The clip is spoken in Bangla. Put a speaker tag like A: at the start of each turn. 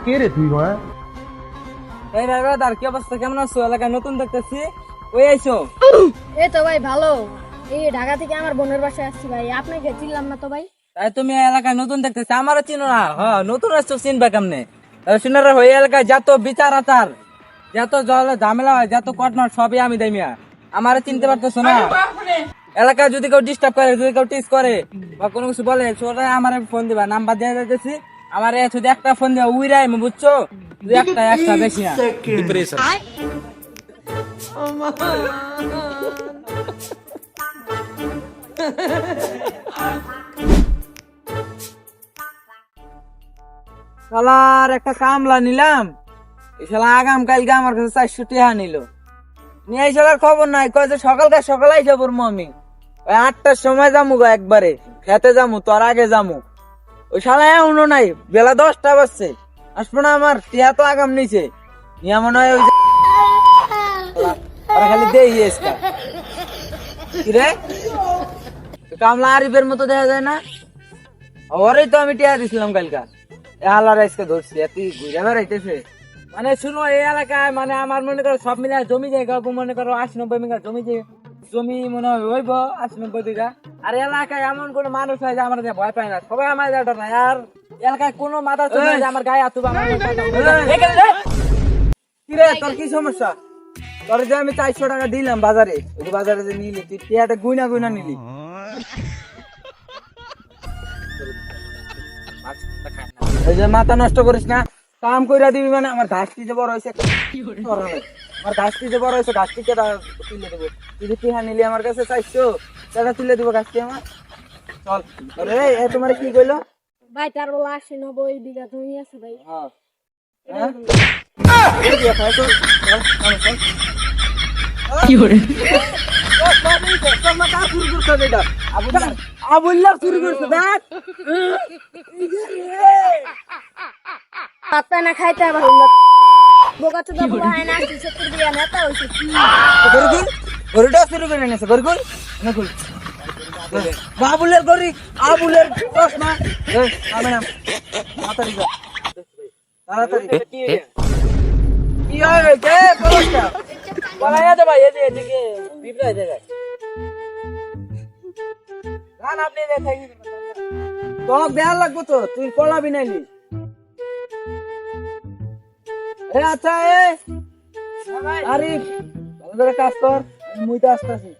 A: কে রে তুই মা?
B: এই ভাই ব্রাদার কি অবস্থা, কেমন আছো? এলাকায় নতুন দেখতেছি, ওই আইছো?
C: এই তো ভাই ভালো। এই ঢাকা থেকে আমার বোনের বাসায় আসছি ভাই, আপনাকে চিনলাম না তো ভাই।
B: তাই তুমি এলাকায় নতুন দেখতেছি, আমারও চিনো না? হ্যাঁ, নতুন আসছো, চিনবা কেমনে? শুনারা হয়ে এলাকায় যত বিচার আচার, যত ঝামেলা হয়, যত কটনট সবই আমি দেই মিয়া। আমারে চিনতে পারতেছো না? এলাকায় যদি কেউ ডিস্টার্ব করে, যদি কেউ টিস করে বা কোনো কিছু বলে, সোজা আমারে ফোন দিবা, নাম্বার দিয়ে দিতেছি। আমার শুধু একটা ফোন দিবা, উইরাই বুঝছো? শুধু একটা বেশি না। শালার একটা কামলা নিলাম, এই শালা আগাম কালকে আমার কাছে 400 টাকা নিল। নিয়ে এই শালার খবর নাই, কয় যে সকাল আইসা পড়বো আমি। ওই 8টার সময় যামু গো, একবারে খেতে যামু, তোর আগে যামু। ওই শালা এখনো নাই, বেলা 10টা বাজছে, আসবো না। আমার টিয়া তো আগাম নিছে, নিয়ে মনে হয় ওই খালি দেই কিরে কামলা আরিফের মতো দেখা যায় না? ওরই তো আমি টিয়া দিছিলাম কালকা, আল্লাহ আজকে ধরছি, তুই ঘুরে বেড়াইতেছে। মানে শুনো, এই এলাকায় মানে আমার মনে করো সব মিলে জমি জায়গা মনে করো 80-90 বিঘা জমি মনে হয় হইব 80-90 বিঘা। আর এলাকায় এমন কোন মানুষ নাই যে আমার ভয় পায় না, সবাই আমার ডর নাই। আর এলাকায় কোনো মাথা আমার গায়ে হাত কিরে, তোর কি সমস্যা? তোর যে আমি 400 টাকা দিলাম বাজারে, ওই বাজারে যে নিলি তুই টিয়াটা গুইনা নিলি। এই যে মাথা নষ্ট করিস না, কাম কইরা দিবি মানে। আমার ঘাসটি যে বড় হয়েছে, আমার ঘাসটি যে বড় হয়েছে, ঘাসটি কে তুলে দেবো। তুই যে টিহা নিলি আমার কাছে 400 টাকা তুলে দেবো ঘাসটি আমার। চল। আরে তোমার কি কইলো
C: ভাই? তার বলা 80-90 বিঘা জমি আছে ভাই।
B: কি করে আবুল্লাহ শুরু করছে দেখ।
C: পাত্তা না খাইতে আবার বোকা তো দাবো ভাই না 70 বিঘা নেতা হইছে কি?
B: গরুটা শুরু করে এনেছে, গরুল নকুল বাবুলের গরি, আবুলের চশমা। আমি নাম তাড়াতাড়ি যা, তাড়াতাড়ি। কি হয় কে কলসটা বলায়া দে ভাই, এদিকে বিপরাই জায়গায় গান আপনি দেখাই তোর দেয়াল লাগবো তো, তুই পড়াবি নাইলি। আচ্ছা আরিফ, ভালো করে কাজ কর, মুই তো আসতেছি।